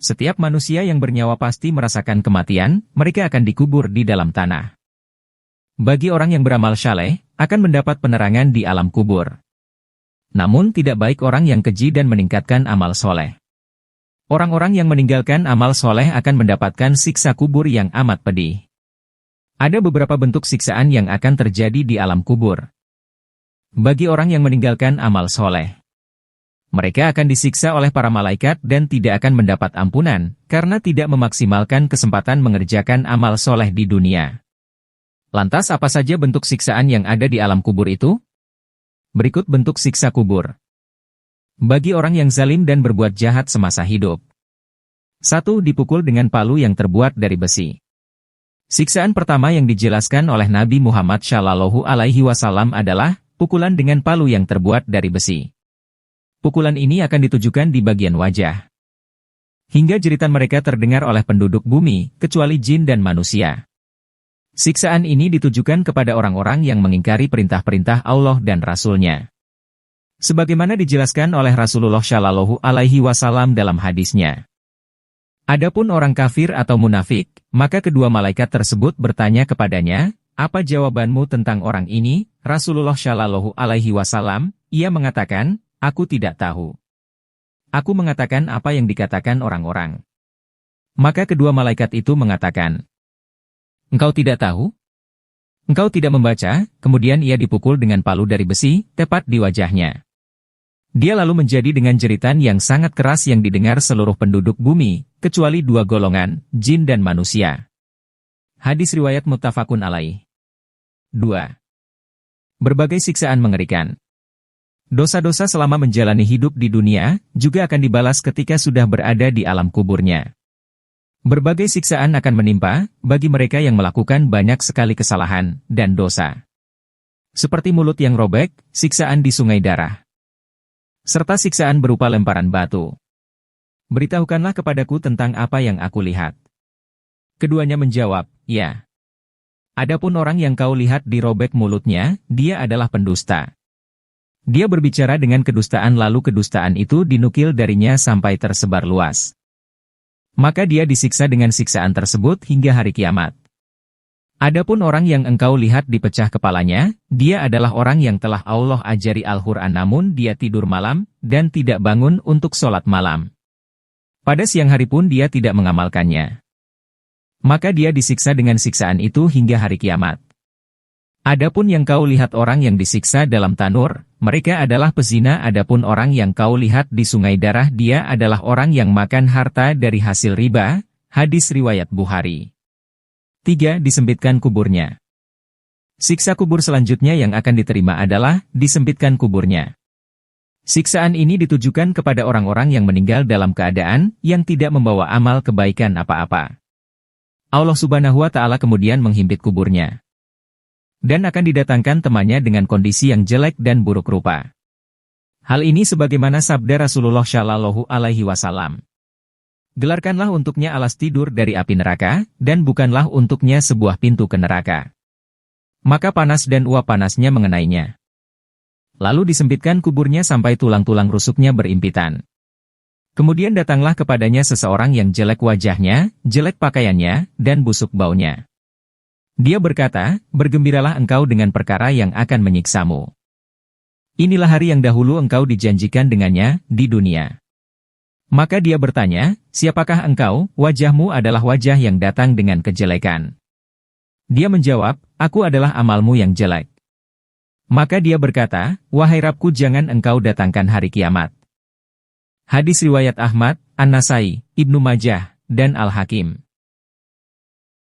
Setiap manusia yang bernyawa pasti merasakan kematian, mereka akan dikubur di dalam tanah. Bagi orang yang beramal saleh, akan mendapat penerangan di alam kubur. Namun tidak baik orang yang keji dan meningkatkan amal soleh. Orang-orang yang meninggalkan amal soleh akan mendapatkan siksa kubur yang amat pedih. Ada beberapa bentuk siksaan yang akan terjadi di alam kubur. Bagi orang yang meninggalkan amal soleh, mereka akan disiksa oleh para malaikat dan tidak akan mendapat ampunan, karena tidak memaksimalkan kesempatan mengerjakan amal soleh di dunia. Lantas apa saja bentuk siksaan yang ada di alam kubur itu? Berikut bentuk siksa kubur. Bagi orang yang zalim dan berbuat jahat semasa hidup. 1. Dipukul dengan palu yang terbuat dari besi. Siksaan pertama yang dijelaskan oleh Nabi Muhammad SAW adalah pukulan dengan palu yang terbuat dari besi. Pukulan ini akan ditujukan di bagian wajah. Hingga jeritan mereka terdengar oleh penduduk bumi, kecuali jin dan manusia. Siksaan ini ditujukan kepada orang-orang yang mengingkari perintah-perintah Allah dan Rasul-Nya. Sebagaimana dijelaskan oleh Rasulullah SAW dalam hadisnya. Adapun orang kafir atau munafik, maka kedua malaikat tersebut bertanya kepadanya, "Apa jawabanmu tentang orang ini?" Rasulullah SAW, ia mengatakan, "Aku tidak tahu. Aku mengatakan apa yang dikatakan orang-orang." Maka kedua malaikat itu mengatakan, "Engkau tidak tahu? Engkau tidak membaca?" Kemudian ia dipukul dengan palu dari besi, tepat di wajahnya. Dia lalu menjadi dengan jeritan yang sangat keras yang didengar seluruh penduduk bumi, kecuali dua golongan, jin dan manusia. Hadis riwayat muttafaqun alaih. 2. Berbagai siksaan mengerikan. Dosa-dosa selama menjalani hidup di dunia, juga akan dibalas ketika sudah berada di alam kuburnya. Berbagai siksaan akan menimpa, bagi mereka yang melakukan banyak sekali kesalahan, dan dosa. Seperti mulut yang robek, siksaan di sungai darah. Serta siksaan berupa lemparan batu. Beritahukanlah kepadaku tentang apa yang aku lihat. Keduanya menjawab, "Ya." Adapun orang yang kau lihat dirobek mulutnya, dia adalah pendusta. Dia berbicara dengan kedustaan lalu kedustaan itu dinukil darinya sampai tersebar luas. Maka dia disiksa dengan siksaan tersebut hingga hari kiamat. Adapun orang yang engkau lihat dipecah kepalanya, dia adalah orang yang telah Allah ajari Al-Quran namun dia tidur malam, dan tidak bangun untuk sholat malam. Pada siang hari pun dia tidak mengamalkannya. Maka dia disiksa dengan siksaan itu hingga hari kiamat. Adapun yang kau lihat orang yang disiksa dalam tanur, mereka adalah pezina. Adapun orang yang kau lihat di sungai darah, dia adalah orang yang makan harta dari hasil riba. Hadis riwayat Bukhari. 3. Disempitkan kuburnya. Siksa kubur selanjutnya yang akan diterima adalah disempitkan kuburnya. Siksaan ini ditujukan kepada orang-orang yang meninggal dalam keadaan yang tidak membawa amal kebaikan apa-apa. Allah Subhanahu wa Ta'ala kemudian menghimpit kuburnya. Dan akan didatangkan temannya dengan kondisi yang jelek dan buruk rupa. Hal ini sebagaimana sabda Rasulullah SAW. Gelarkanlah untuknya alas tidur dari api neraka, dan bukanlah untuknya sebuah pintu ke neraka. Maka panas dan uap panasnya mengenainya. Lalu disempitkan kuburnya sampai tulang-tulang rusuknya berimpitan. Kemudian datanglah kepadanya seseorang yang jelek wajahnya, jelek pakaiannya, dan busuk baunya. Dia berkata, "Bergembiralah engkau dengan perkara yang akan menyiksamu. Inilah hari yang dahulu engkau dijanjikan dengannya di dunia." Maka dia bertanya, "Siapakah engkau?" "Wajahmu adalah wajah yang datang dengan kejelekan." Dia menjawab, "Aku adalah amalmu yang jelek." Maka dia berkata, "Wahai Rabbku, jangan engkau datangkan hari kiamat." Hadis riwayat Ahmad, An-Nasai, Ibnu Majah, dan Al-Hakim.